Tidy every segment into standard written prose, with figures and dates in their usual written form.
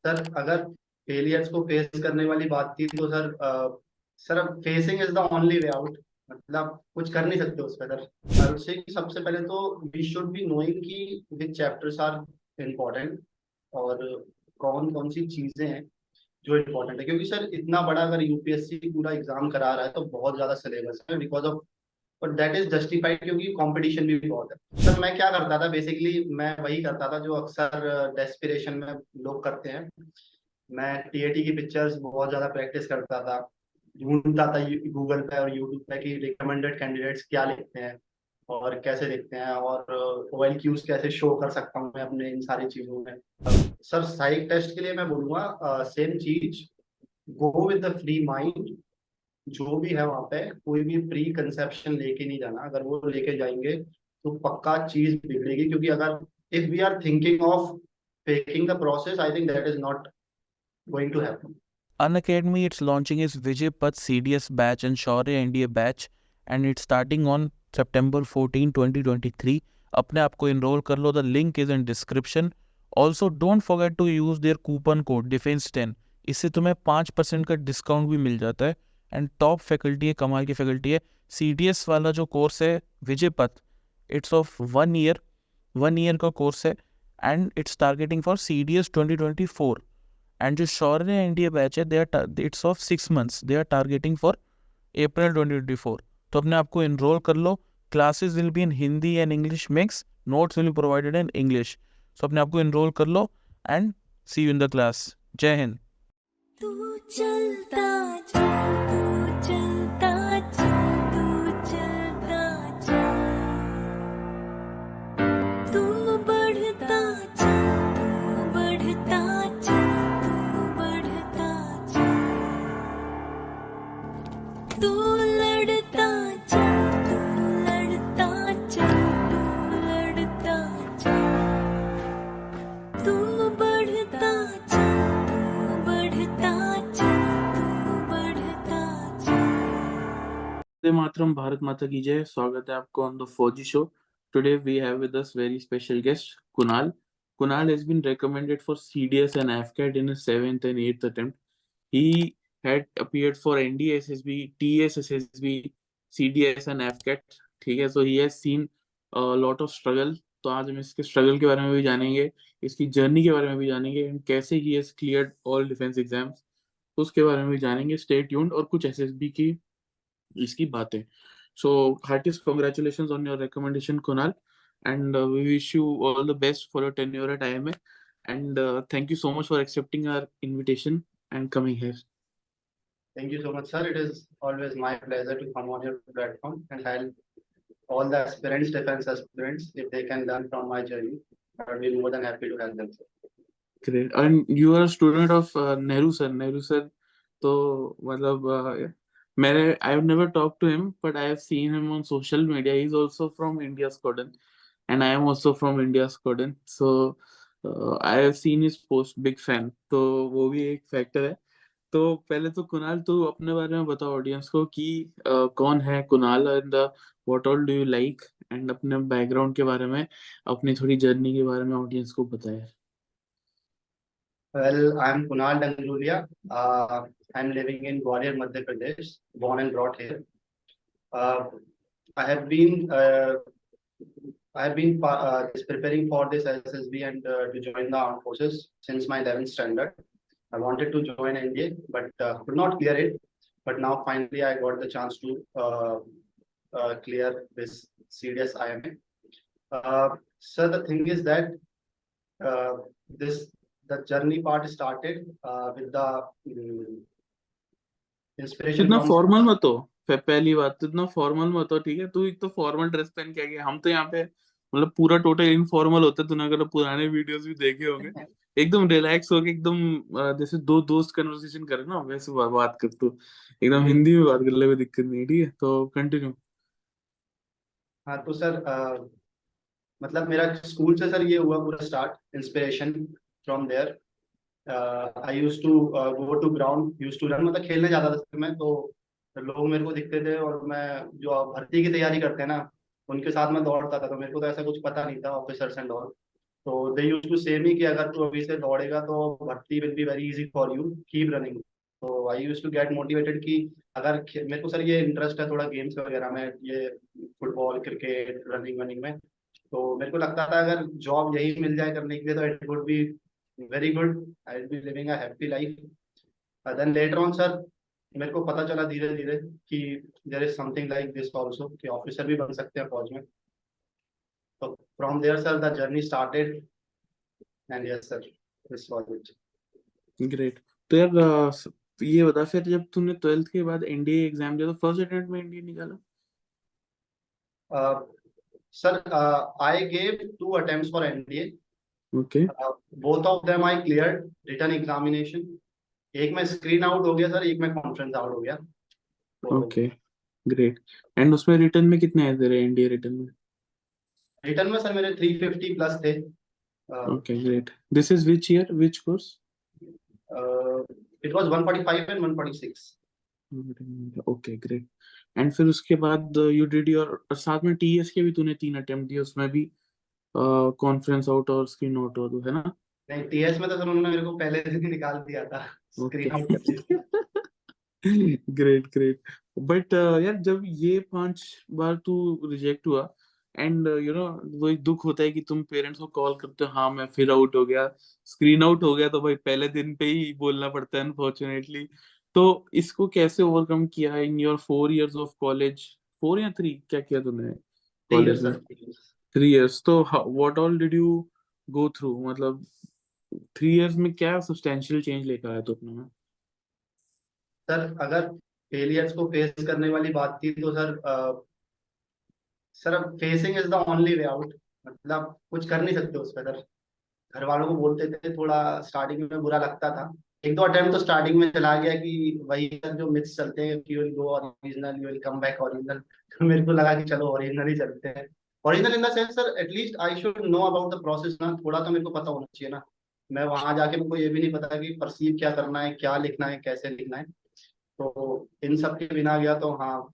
Sir अगर failures को face करने वाली बात थी तो सर अब facing is the only way out. मतलब कुछ कर नहीं सकते उस पर सर। आई वुड से सबसे पहले तो वी शुड बी नोइंग कि विच चैप्टर्स आर इम्पोर्टेंट और कौन कौन सी चीजें हैं जो इम्पोर्टेंट है, क्योंकि सर इतना बड़ा अगर यूपीएससी पूरा एग्जाम करा रहा है तो बहुत ज्यादा सिलेबस है because of, but that is justified क्योंकि कंपटीशन भी बहुत है। सर मैं क्या करता था बेसिकली, मैं वही करता था जो अक्सर डेस्पिरेशन में लोग करते हैं। मैं टीएटी की पिक्चर्स बहुत ज्यादा प्रैक्टिस करता था, ढूंढता था गूगल पे और यूट्यूब पे कि रिकमेंडेड कैंडिडेट्स क्या लिखते हैं और कैसे लिखते हैं, और ओएल क्यूज कैसे शो कर सकता हूँ मैं अपने इन सारी चीजों में। सर साइक टेस्ट के लिए मैं बोलूंगा सेम चीज, go with the free mind. जो भी है वहाँ पे कोई भी प्री कंसेप्शन लेके नहीं जाना, अगर वो लेके जाएंगे तो पक्का चीज बिगड़ेगी, क्योंकि अगर if we are thinking of faking the process, I think that is not going to happen. Unacademy, it's launching its Vijay Path CDS batch and Shaurya NDA batch, and it's starting on September 14, 2023. अपने आप को enroll कर लो. The link is in description. Also, don't forget to use their coupon code Defense10. इससे तुम्हें 5% का discount भी मिल जाता है. एंड टॉप फैकल्टी है, कमाल की फैकल्टी है. CDS वाला जो कोर्स है Vijay Path, it's of 1 year. 1 year का कोर्स है and it's targeting for CDS 2024. And जो शौर्य एनडीए बैच है, they are it's of 6 months, they are targeting for April 2024. तो अपने आप को इनरोल कर लो. Classes will be in Hindi and English mix. Notes will be provided in English. So अपने आप को इनरोल कर लो and see you in the class. जय हिंद. तू चलता जा, तू चलता जा, तू चलता जा, तू बढ़ता जा, तू बढ़ता जा, तू बढ़ता जा, तू लड़ता जा, तू लड़ता जा, तू लड़ता जा, तू बढ़ता जा, तू बढ़ता जा, तू बढ़ता जा। वंदे मातरम, भारत माता की जय. स्वागत है आपको ऑन द फौजी show. Today we have with us very special guest Kunal. Kunal has been recommended for CDS and AFCAT in his 7th and 8th attempt. He had appeared for NDA SSB, TS SSB, CDS and AFCAT. ठीक है, so he has seen a lot of struggle. तो आज हम इसके struggle के बारे में भी जानेंगे, इसकी जर्नी के बारे में भी जानेंगे, and कैसे he has cleared all defense exams, उसके बारे में भी जानेंगे. Stay tuned. और कुछ SSB की इसकी बातें. So heartiest congratulations on your recommendation, Kunal, and we wish you all the best for your tenure at IMA, and thank you so much for accepting our invitation and coming here. Thank you so much, sir. It is always my pleasure to come on your platform and help all the aspirants, defense aspirants, if they can learn from my journey. I would be more than happy to help them, sir. Great. And you are a student of Nehru sir. Nehru sir, तो मतलब मैंने I have never talked to him, but I have seen him on social media. He's also from India Squadron, and I am also from India Squadron. So I have seen his post. Big fan. तो वो भी एक factor है. तो पहले तो कुणाल, तू अपने बारे में बताओ ऑडियंस को कि कौन है Kunal and what all do you like, and अपने बैकग्राउंड के बारे में, अपनी थोड़ी जर्नी के बारे में ऑडियंस को बताया. Well, I'm Kunal Dangulia. I'm living in Gwalior, Madhya Pradesh, born and brought here. Uh, I have been just preparing for this SSB and to join the armed forces since my 11th standard. I wanted to join NDA, but could not clear it. But now finally I got the chance to clear this CDS IMA. So the thing is that this the journey part started with the inspiration इतना from. Formal मत हो. पहली बात तो इतना formal मत हो, ठीक है. तू एक तो फॉर्मल ड्रेस पहन के आ गया. हम तो यहाँ पे मतलब पूरा टोटल इनफॉर्मल होता है. तूने अगर पुराने वीडियोस भी देखे होंगे, एकदम रिलैक्स होके, एकदम जैसे दो दोस्त कन्वर्सेशन करे ना, वैसे बात कर. तू एकदम हिंदी में बात कर ले, कोई दिक्कत नहीं है, ठीक है. तो कंटिन्यू. हाँ तो सर मतलब मेरा स्कूल से सर ये हुआ पूरा start, inspiration from there. I use to go to ground, use to run, मतलब खेलने जाता था सर मैं. तो लोग मेरे को दिखते थे और मैं जो भर्ती की तैयारी करते हैं ना, उनके साथ मैं दौड़ता था. तो मेरे को तो ऐसा कुछ पता नहीं था ऑफिसर्स एंड ऑल. तो दे यूज टू से मी कि अगर तू अभी से दौड़ेगा तो भर्ती will be very easy for you, keep running. तो आई यूज टू गेट मोटिवेटेड कि अगर मेरे को सर ये इंटरेस्ट है थोड़ा गेम्स वगैरह में, ये फुटबॉल क्रिकेट रनिंग वनिंग में, तो मेरे को लगता था अगर जॉब यही मिल जाए करने के लिए तो it would be very good, I will be living a happy life. Then later on sir मेरे को पता चला धीरे धीरे कि there is something like this also, कि ऑफिसर भी बन सकते हैं फौज में। तो from there sir the journey started and yes sir this was it. Great. तो यार ये बता, फिर जब तूने 12th के बाद एनडीए एग्जाम दिया तो फर्स्ट अटेम्प्ट में एनडीए निकाला? Sir I gave 2 attempts for NDA. Okay Both of them I cleared written examination. एक में स्क्रीन आउट हो गया सर, एक में कॉन्फ्रेंस आउट हो गया। तो ओके ग्रेट। एंड उसमें रिटर्न में कितने आए तेरे एनडीए रिटर्न में? रिटर्न में सर मेरे 350 प्लस थे। Okay great. This is which year, which course? It was 145 and 146। Okay great. And फिर उसके बाद यू डिड योर, साथ में टीएस के भी तूने 3 अटेम्प्ट दिए, उसमें भी कॉन्फ्रेंस आउट और स्क्रीन आउट हो, है ना? नहीं, TS में तो सर उन्होंने मेरे को पहले से ही निकाल दिया था, ओके स्क्रीन आउट कर दिया। Great great. बट यार जब ये 5 बार तू रिजेक्ट हुआ, एंड यू नो वो एक दुख होता है कि तुम पेरेंट्स को कॉल करते हो, हाँ मैं फिर आउट हो गया, स्क्रीन आउट हो गया, तो भाई पहले दिन पे ही बोलना पड़ता है अनफॉर्चुनेटली। तो इसको कैसे ओवरकम किया in your 4 years of college? 4 या 3 क्या किया तूने 3 कॉलेज years में? Sir, 3 years। 3 इयर्स। तो what all did you go through, मतलब 3 इयर्स में क्या सब्सटेंशियल चेंज लेकर आया तू अपने में? सर अगर फेलियर्स को फेस करने वाली बात थी तो sir facing is the only way out. मतलब कुछ कर नहीं सकते उस पर सर। घर वालों को बोलते थे, थोड़ा स्टार्टिंग में बुरा लगता था। एक दो अटेम्प्ट तो स्टार्टिंग में चला गया कि वही जो मिथ्स चलते हैं कि you will go original, you will come back original. तो मेरे को लगा कि चलो ओरिजिनल ही चलते हैं। Original in the sense sir at least I should know about the process ना, थोड़ा तो मेरे को पता होना चाहिए ना। मैं वहां जाके मेरे को ये भी नहीं पता कि परसीव क्या करना है, क्या लिखना है, कैसे लिखना है। तो इन सब के बिना गया तो हाँ,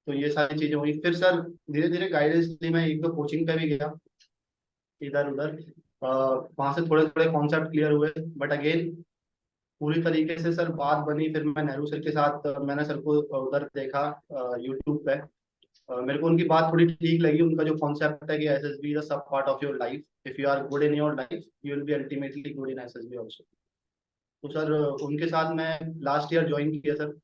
तो ये सारी चीजें हुई। फिर सर धीरे धीरे गाइडेंस ली, मैं एक दो कोचिंग पे भी गया इधर उधर। वहां से थोड़े थोड़े कॉन्सेप्ट क्लियर हुए, बट अगेन पूरी तरीके से सर बात बनी। फिर मैं नेहरू सर के साथ मैंने सर को उधर देखा यूट्यूब पे। मेरे को उनकी बात थोड़ी ठीक लगी। उनका जो कॉन्सेप्ट है कि SSB is a sub part of your life, if you are good in your life you will be ultimately good in SSB also. तो सर उनके साथ मैं लास्ट ईयर ज्वाइन किया सर।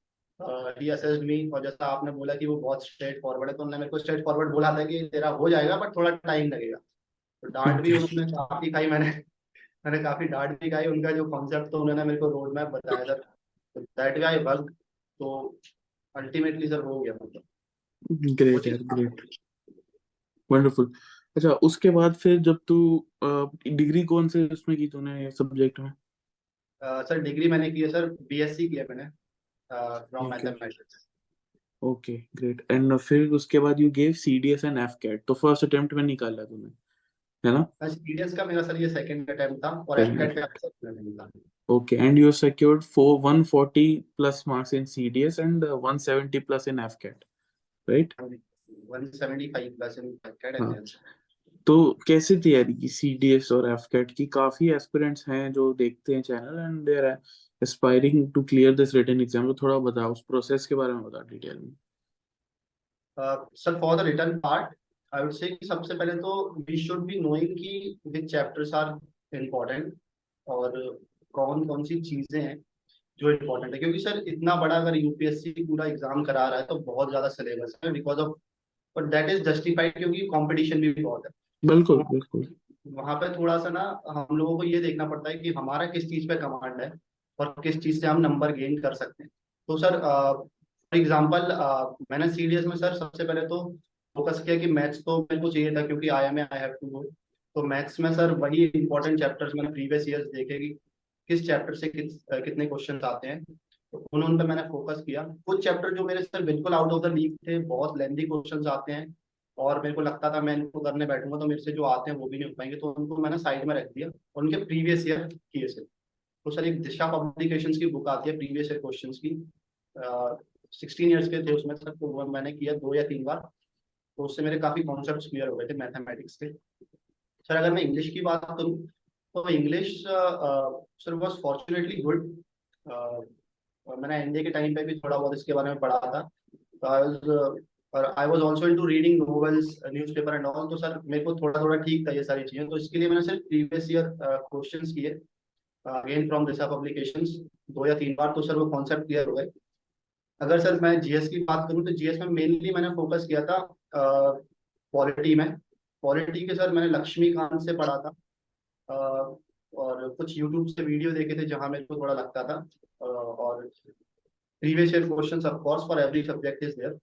ही असेस्ड मी, और जैसा आपने बोला कि वो बहुत स्ट्रेट फॉरवर्ड है, तो उन्होंने मेरे को स्ट्रेट फॉरवर्ड बोला था कि तेरा हो जाएगा बट थोड़ा टाइम लगेगा। तो डांट भी उन्होंने काफी खाई, मैंने काफी डांट भी खाई। उनका जो कॉन्सेप्ट, तो उन्होंने मेरे को रोड मैप बताया सर, तो दैट वे आई वर्क। तो अल्टीमेटली सर हो गया, मतलब वो ग्रेट चीज। यार, ग्रेट, वंडरफुल। अच्छा उसके बाद फिर जब तू डिग्री कौन से उसमें की तूने सब्जेक्ट में? सर डिग्री मैंने की है सर, BSc की है मैंने from okay mathematics. Okay great. And फिर उसके बाद यू गेव सीडीएस एंड एफकेट, तो फर्स्ट अटेम्प्ट में निकाला तूने, है ना? सीडीएस का मेरा सर ये सेकंड अटेम्प्ट था, और Second. एफकेट का सर मैंने निकाला। Okay, and you secured 140 plus marks in CDS and 170 plus in FCAT, right? 175 plus इन एफकेट हाँ। एंड। तो कैसे तैयारी की सीडीएस और एफकेट की? काफी एस्पिरेंट्स हैं जो देखते हैं channel, and they are aspiring to clear this written exam. तो थोड़ा बताओ उस प्रोसेस के बारे में, बता डिटेल में। Sir for the return part I would say कि सबसे पहले तो वी शुड बी नोइंग कि विच चैप्टर्स आर इम्पोर्टेंट, और कौन कौन सी चीजें हैं जो इम्पोर्टेंट है। क्योंकि सर इतना बड़ा अगर यूपीएससी पूरा एग्जाम करा रहा है तो बहुत ज्यादा सिलेबस है, because of, but that is justified क्योंकि कंपटीशन भी बहुत है। बिल्कुल तो बिल्कुल। वहाँ पे थोड़ा सा ना हम लोगों को ये देखना पड़ता है कि हमारा किस चीज पे कमांड है और किस चीज से हम नंबर गेन कर सकते हैं। तो सर फॉर एग्जांपल मैंने सीडीएस में सर सबसे पहले तो फोकस किया कि मैथ्स तो मेरे को चाहिए था, क्योंकि आई हैव टू गो। तो मैथ्स में सर वही इंपॉर्टेंट चैप्टर्स मैंने प्रीवियस ईयर्स देखे कि किस चैप्टर से कितने क्वेश्चन आते हैं, तो उन पे मैंने फोकस किया। कुछ चैप्टर जो मेरे सर बिल्कुल आउट ऑफ द लीग थे, बहुत लेंथी क्वेश्चंस आते हैं, और मेरे को लगता था मैं इनको करने बैठूंगा तो मेरे से जो आते हैं वो भी नहीं हो पाएंगे, तो उनको मैंने साइड में रख दिया और उनके प्रीवियस ईयर किए से। तो सर एक दिशा पब्लिकेशंस की बुक आती है प्रीवियस ईयर क्वेश्चंस की, 16 ईयर्स के थे उसमें सर, तो वो मैंने किया 2 या 3 बार। तो उससे मेरे काफी कॉन्सेप्ट्स क्लियर हो गए थे मैथमेटिक्स के। सर अगर मैं इंग्लिश की बात करूँ तो English sir was fortunately good. मैंने एनडीए के टाइम पे भी थोड़ा बहुत इसके बारे में पढ़ा था। तो I was also into reading novels newspaper and all, तो सर मेरे को थोड़ा थोड़ा ठीक था ये सारी चीजें। तो इसके लिए मैंने सिर्फ प्रीवियस ईयर क्वेश्चंस किए अगेन फ्रॉम दिशा पब्लिकेशंस, 2 या 3 बार, तो सर वो कॉन्सेप्ट क्लियर हो गए। अगर सर मैं जीएस की बात करूँ तो जीएस में मेनली मैंने फोकस किया था पॉलिटी में। पॉलिटी के सर मैंने लक्ष्मीकांत से पढ़ा था और कुछ यूट्यूब से वीडियो देखे थे जहाँ मेरे को थोड़ा लगता था। और previous year questions of course for every subject is there.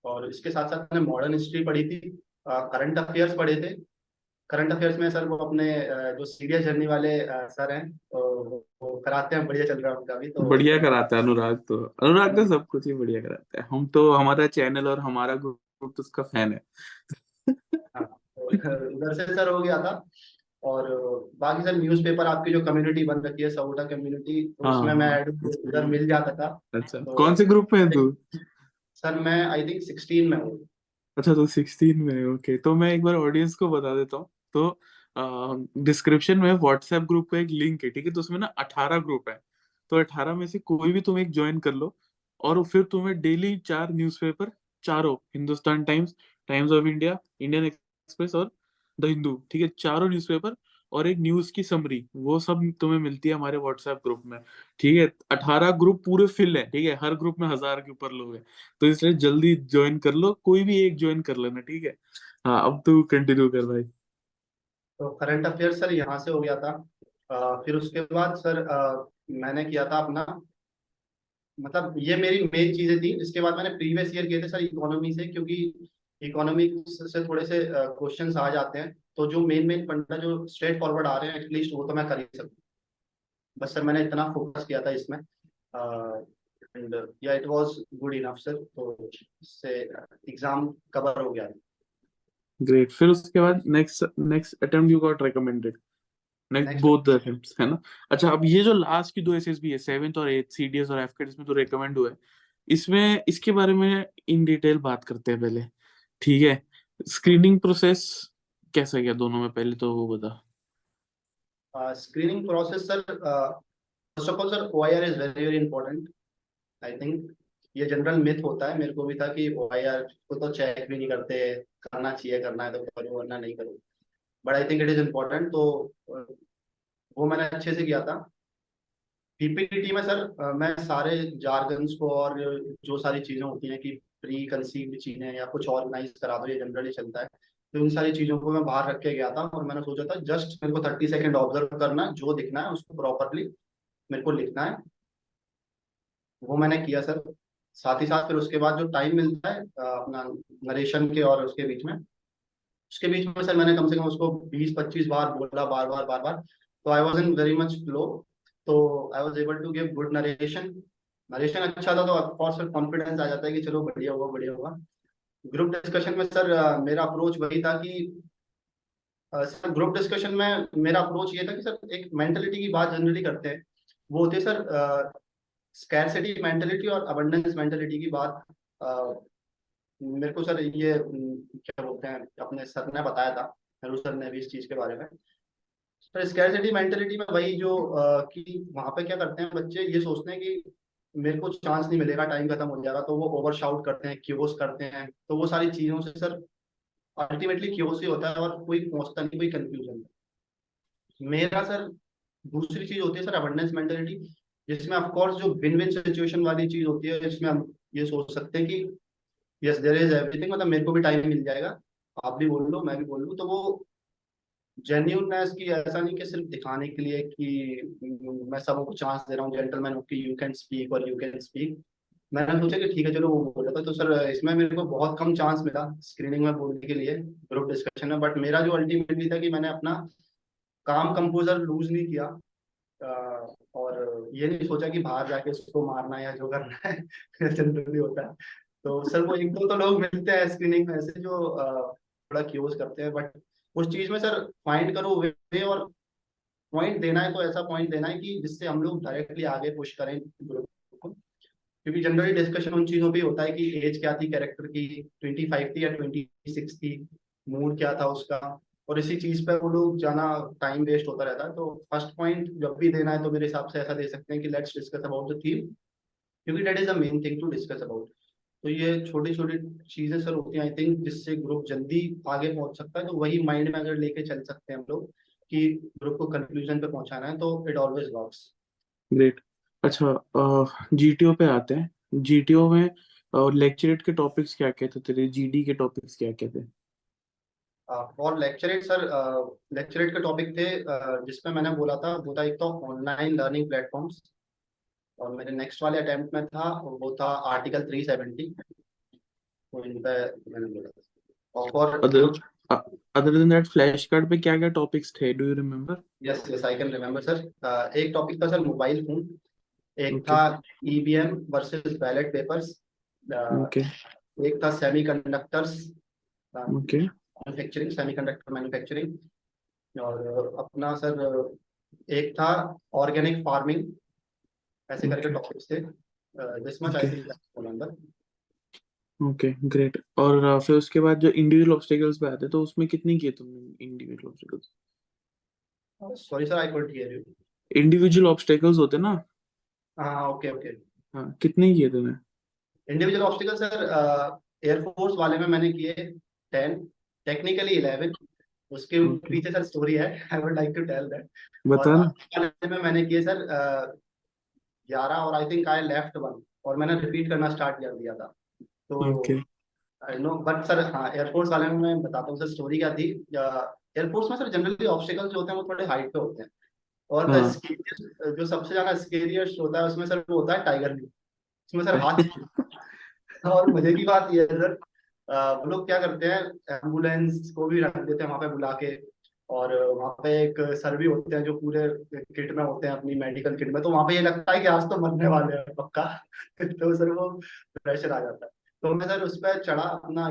और इसके साथ साथ मैंने मॉडर्न हिस्ट्री पढ़ी थी, करंट अफेयर्स पढ़े थे। करंट अफेयर्स में सर वो अपने जो सीरियस जर्नी वाले सर हैं, तो वो कराते हैं, बढ़िया चल रहा है उनका भी। तो बढ़िया कराता है अनुराग, तो अनुराग तो सब कुछ ही बढ़िया कराता है। हम तो, हमारा चैनल और हमारा ग्रुप तो उसका फैन है। हाँ, तो उधर से सर हो गया था। और बाकी सर न्यूज़पेपर आपकी जो कम्युनिटी बन रखी है सऊटा कम्युनिटी, तो हाँ उसमें मैं हाँ। उधर मिल जाता था। अच्छा, तो कौन से ग्रुप में है तू? सर मैं आई थिंक 16 में हूँ। अच्छा, तो 16 में, ओके। तो मैं एक बार ऑडियंस को बता देता हूँ। तो डिस्क्रिप्शन में व्हाट्सएप ग्रुप का एक लिंक है, ठीक है? तो उसमें ना 18 ग्रुप है। तो 18 में से कोई भी तुम एक ज्वाइन कर लो, और फिर तुम्हें डेली 4 न्यूज़पेपर, चारों, Hindustan times, times of India, Indian express और द हिंदू, ठीक है, चारों न्यूज़पेपर और एक न्यूज की समरी, वो सब तुम्हें मिलती है हमारे व्हाट्सएप ग्रुप में, ठीक है? 18 ग्रुप पूरे फिल है, ठीक है? हर ग्रुप में 1000 के ऊपर लोग हैं। तो इसलिए जल्दी ज्वाइन कर लो, कोई भी एक ज्वाइन कर लेना, ठीक है? हाँ, अब तू कंटिन्यू कर भाई। तो करंट अफेयर सर यहाँ से हो गया था। फिर उसके बाद सर मैंने किया था अपना, मतलब ये मेरी मेन चीजें थी। इसके बाद मैंने प्रीवियस ईयर किए थे सर इकोनॉमी से, क्योंकि इकोनॉमी से थोड़े से क्वेश्चंस आ जाते हैं। तो जो मेन मेन फंडा जो स्ट्रेट फॉरवर्ड आ रहे हैं एटलीस्ट वो तो मैं कर ही सकूँ। बस सर मैंने इतना फोकस किया था इसमें, एंड या it was good enough sir. तो इससे एग्जाम कवर हो गया। ग्रेट। फिर उसके बाद next next attempt you got recommended, next next both the attempts, है ना? अच्छा, अब ये जो लास्ट की 2 एसएसबी है, 7th और 8th, सीडीएस और एफकेट, इसमें तो रिकमेंड हुआ है। इसमें इसके बारे में इन डिटेल बात करते हैं पहले, ठीक है? स्क्रीनिंग प्रोसेस कैसा गया दोनों में, पहले तो वो बता। Screening process sir, first of all sir OIR is very very important. I think ये जनरल मिथ होता है, मेरे को भी था कि ओआईआर को तो चेक भी नहीं करते, करना चाहिए, करना है तो करो वरना नहीं करो। But I think it is important. तो वो मैंने अच्छे से किया था। पीपीटी में सर मैं सारे जार्गन्स को और जो सारी चीजें होती हैं कि प्री कंसीव्ड चीजें या कुछ ऑर्गेनाइज करा दो, ये जनरली चलता है। तो उन सारी चीजों को मैं बाहर रख के गया था और मैंने सोचा था जस्ट मेरे को 30 सेकेंड ऑब्जर्व करना, जो दिखना है उसको प्रॉपरली मेरे को लिखना है। वो मैंने किया सर। साथ ही साथ फिर उसके बाद जो टाइम मिलता है अपना नरेशन के और उसके बीच में सर मैंने कम से कम उसको 20-25 बार बोला, बार बार बार बार। तो I was in very much flow. तो I was able to give good narration. Narration अच्छा था तो ऑफकोर्स फिर कॉन्फिडेंस आ जाता है कि चलो बढ़िया हुआ बढ़िया हुआ। ग्रुप डिस्कशन में सर मेरा अप्रोच वही था कि सर ग्रुप डिस्कशन में मेरा अप्रोच ये था कि सर एक मेंटेलिटी की बात जनरली करते हैं, वो होती है सर स्कैरसिटी मेंटेलिटी और अबंडेंस मेंटेलिटी की बात। मेरे को सर ये क्या बोलते हैं, अपने सर ने बताया था, नेहरू सर ने भी इस चीज के बारे में। सर स्कैरसिटी मेंटेलिटी में वही जो कि वहां पे क्या करते हैं बच्चे, ये सोचते हैं कि मेरे को चांस नहीं मिलेगा, टाइम खत्म हो जाएगा, तो वो ओवर शाउट करते हैं, क्यूस करते हैं। तो वो सारी चीजों से सर अल्टीमेटली क्यूस ही होता है और कोई पहुंचता नहीं, कोई कंफ्यूजन। मेरा सर दूसरी चीज होती है सर अबंडेंस मेंटेलिटी, जिसमें ऑफ कोर्स जो विन विन सिचुएशन वाली चीज होती है, जिसमें हम ये सोच सकते हैं कि यस देयर इज एवरीथिंग, मतलब मेरे को भी टाइम मिल जाएगा, आप भी बोल लो मैं भी बोल लूँ। तो वो जेन्यूननेस की, ऐसा नहीं कि सिर्फ दिखाने के लिए कि मैं सबको चांस दे रहा हूँ, जेंटलमैन हूँ कि यू कैन स्पीक और यू कैन स्पीक। मैंने सोचा कि ठीक है चलो वो बोल रहा था। तो सर इसमें मेरे को बहुत कम चांस मिला स्क्रीनिंग में बोलने के लिए, ग्रुप डिस्कशन में। बट मेरा जो अल्टीमेटली था कि मैंने अपना काम कंपोजर लूज नहीं किया, और ये नहीं सोचा कि बाहर जाके उसको मारना है या जो करना है जनरली होता है। तो सर वो एक दो तो लोग मिलते हैं स्क्रीनिंग में ऐसे जो थोड़ा क्यूज करते हैं, बट उस चीज में सर फाइंड करो वे, और पॉइंट देना है तो ऐसा पॉइंट देना है कि जिससे हम लोग डायरेक्टली आगे पुश करें ग्रुप को। क्योंकि जनरली डिस्कशन उन चीजों पे होता है कि एज क्या थी कैरेक्टर की, 25 थी या 26 थी, मूड क्या था उसका, और इसी चीज पे वो लोग जाना टाइम वेस्ट होता रहता है। तो फर्स्ट पॉइंट जब भी देना है तो मेरे हिसाब से ऐसा दे सकते हैं कि let's discuss about the theme, क्योंकि that is the main thing to discuss about. तो ये छोटी छोटी चीजें सर होती हैं आई थिंक, जिससे ग्रुप जल्दी आगे पहुंच सकता है। तो वही माइंड में अगर लेके चल सकते हैं हम लोग कि ग्रुप को कंक्लूजन पे पहुंचाना है, तो इट ऑलवेज वर्क्स। ग्रेट। अच्छा, जीटीओ पे आते हैं। जीटीओ में लेक्चरेट के टॉपिक्स क्या क्या थे, तेरे जीडी के टॉपिक्स क्या क्या थे? और लेक्चरेट सर, लेक्चरेट के टॉपिक थे जिसमें मैंने बोला था, वो था एक तो ऑनलाइन लर्निंग प्लेटफॉर्म्स, और मेरे नेक्स्ट वाले अटेम्प्ट में था वो था आर्टिकल 370। तो इन पे मैंने बोला था। और फॉर अदर जो, other than that flash card पे क्या क्या टॉपिक्स थे, do you remember? Yes yes I can remember sir. एक टॉपिक था सर मोबाइल फोन, एक ओके। था EVM versus ballot papers, okay. एक था semiconductors okay. Manufacturing, semiconductor manufacturing, और अपना सर एक था ऑर्गेनिक फार्मिंग। ऐसे करके ओके। टॉपिक्स थे। This much I okay. Think remember. Okay great. और फिर उसके बाद जो इंडिविजुअल ऑब्स्टेकल्स पे आते तो उसमें कितनी किए तुमने individual obstacles? Sorry sir, I couldn't hear you. Individual obstacles होते ना? हाँ ओके ओके। हाँ, कितने किए तूने? इंडिविजुअल ऑब्स्टिकल सर, एयरफोर्स वाले में मैंने किए 10, टेक्निकली 11। उसके ओके, पीछे सर स्टोरी है, I would like to tell that. और बता ना। आर्मी वाले में मैंने किए सर 11, और I think I left one, और मैंने रिपीट करना स्टार्ट कर दिया था। तो okay. I know, but sir हाँ, एयरफोर्स वाले में मैं बताता हूँ सर स्टोरी क्या थी। एयरफोर्स में सर जनरली ऑब्स्टिकल्स जो होते हैं वो थोड़े हाइट पे होते हैं, और हाँ। जो सबसे ज्यादा स्केरियस्ट होता है उसमें सर वो होता है टाइगर लीफ। उसमें सर हाथ और मजे की बात यह है सर, वो लोग क्या करते हैं, एम्बुलेंस को भी रख देते हैं वहां पे बुला के। और वहां पे एक सर भी होते हैं जो पूरे किट में होते हैं, अपनी मेडिकल किट में। तो वहां पे ये लगता है कि आज तो मरने वाले हैं पक्का। तो सर वो प्रेशर आ जाता है। तो मैं सर उस पर चढ़ा अपना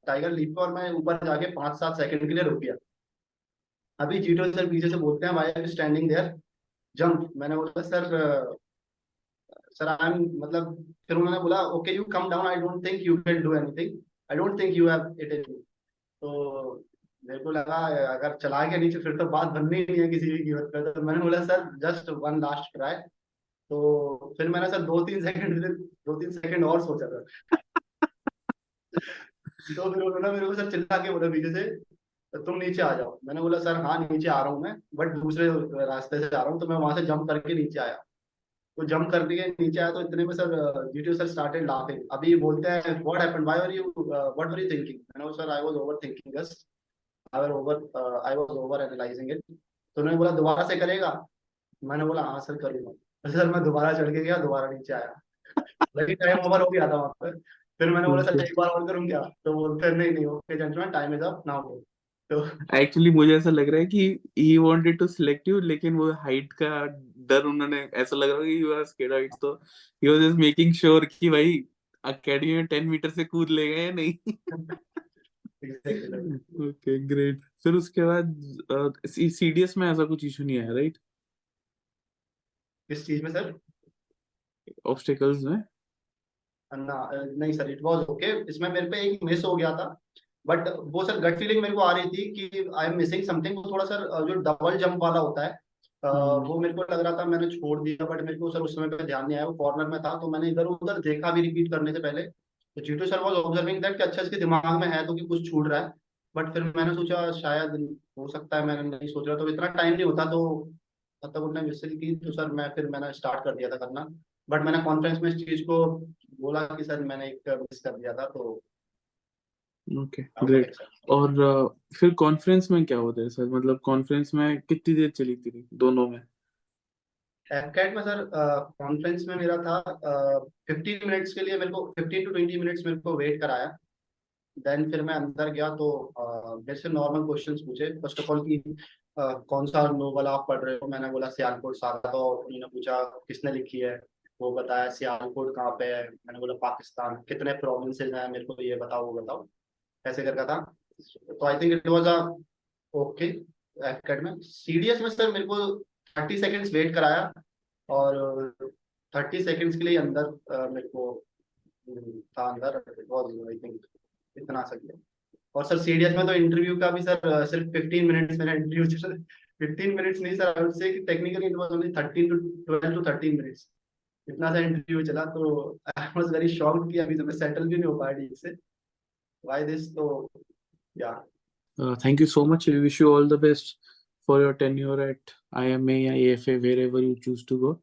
टाइगर लीफ पे, और मैं ऊपर जाके 5-7 सेकंड के लिए रुक गया। अभी जीटो सर पीछे से बोलते हैं, why are you standing there, jump. मैंने बोला सर, सर आई एम मतलब, फिर उन्होंने बोला okay you come down, I don't think you can do anything, I don't think you have it in you. तो मेरे को लगा अगर चला गया नीचे फिर तो बात बननी ही नहीं है किसी भी कीमत पे। तो मैंने बोला sir just one last try. तो फिर मैंने सर 2-3 सेकंड और सोचा था। तो फिर उन्होंने मेरे को सर चिल्ला के बोला पीछे से, तुम नीचे आ जाओ। मैंने बोला सर हाँ नीचे आ रहा हूँ मैं, बट दूसरे रास्ते से आ रहा हूँ। तो मैं वहां से जंप करके नीचे आया। तो जंप कर दिए नीचे आया, तो इतने में sir GTO sir started laughing. अभी बोलते हैं what happened, why are you, what were you thinking. मैंने बोला sir I was overthinking just, I was overanalysing it. तो उन्होंने बोला दोबारा से करेगा। मैंने बोला हाँ सर करूंगा। तो सर मैं दोबारा चढ़ के गया, दोबारा नीचे आया। लेकिन टाइम ओवर हो गया था वहां पर। फिर मैंने बोला सर ओके। एक बार और करूँ क्या, तो बोलते हैं नहीं नहीं okay gentleman time is up now. तो एक्चुअली मुझे ऐसा लग रहा है कि he wanted to select you, लेकिन वो हाइट का डर, उन्होंने ऐसा लग रहा है कि यू आर स्केर्ड हाइट, तो he was just making sure कि भाई अकेडमी में 10 मीटर से कूद लेगा या नहीं। Exactly sir. Okay great. फिर उसके बाद सीडीएस में ऐसा कुछ इशू नहीं आया, राइट? किस चीज में सर? ऑब्स्टेकल्स में? ना नहीं सर, इट वाज ओके। इसमें मेरे पे एक मिस हो गया था, बट वो सर गट फीलिंग मेरे को आ रही थी कि आई एम मिसिंग समथिंग। वो थोड़ा सर जो डबल जंप वाला होता है, हम्म। वो मेरे को लग रहा था मैंने छोड़ दिया, बट मेरे को सर उस समय पे ध्यान नहीं आया, वो कॉर्नर में था। तो मैंने इधर उधर देखा भी रिपीट करने से पहले। तो जीटू सर वाज ऑब्जर्विंग दैट कि अच्छा इसके दिमाग में है तो कि कुछ छूट रहा है। बट फिर मैंने सोचा शायद हो सकता है, मैंने नहीं सोच रहा, तो इतना टाइम नहीं होता। तो तब तक उन्होंने विसिल की, तो सर मैंने स्टार्ट कर दिया था करना। बट मैंने कॉन्फ्रेंस में इस चीज को बोला कि सर मैंने एक मिस कर दिया था। तो ओके ग्रेट। और फिर कॉन्फ्रेंस में क्या होता है सर, मतलब कॉन्फ्रेंस में कितनी देर चली थी दोनों में? एफकैट में सर कॉन्फ्रेंस में मेरा था 15 मिनट्स के लिए, मेरे को 15 to 20 मिनट्स मेरे को वेट कराया। देन फिर मैं अंदर गया, तो मेरे से नॉर्मल क्वेश्चंस पूछे। फर्स्ट ऑफ ऑल कि कौन सा नोवेल आप पढ़ रहे हो। मैंने बोला सियालकोट सागा। तो उन्होंने पूछा किसने लिखी है, वो बताया। सियालकोट कहाँ पे है, मैंने बोला पाकिस्तान। कितने प्रोविंसेस हैं मेरे को ये बताओ वो बताओ, ऐसे करके था। तो I think it was a okay AFCAT में। सीडीएस में सर मेरे को 30 सेकेंड्स वेट कराया, और 30 सेकेंड्स के लिए अंदर मेरे को था अंदर। इट वाज आई थिंक इतना सही है। और सर सीडीएस में तो इंटरव्यू का भी सर सिर्फ 15 मिनट्स मेरा इंटरव्यू चला। 15 मिनट्स नहीं sir, I would say technically it was only 12 to 13 minutes, इतना सा इंटरव्यू चला। तो आई वाज वेरी शॉक्ड कि अभी तो मैं सेटल भी नहीं हो पाया ठीक से, व्हाई दिस। तो या Thank you so much. We wish you all the best for your tenure at IMA or AFA, wherever you choose to go.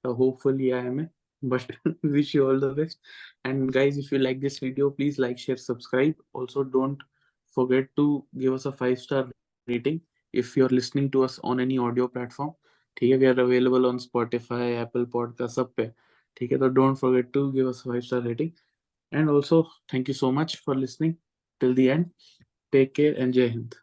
Hopefully IMA, but wish you all the best. And guys, if you like this video, please like, share, subscribe. Also, don't forget to give us a 5-star rating if you're listening to us on any audio platform. ठीक है, we are available on Spotify, Apple Podcast, सब पे। ठीक है, तो don't forget to give us a 5-star rating. And also, thank you so much for listening till the end. Take care and Jai Hind.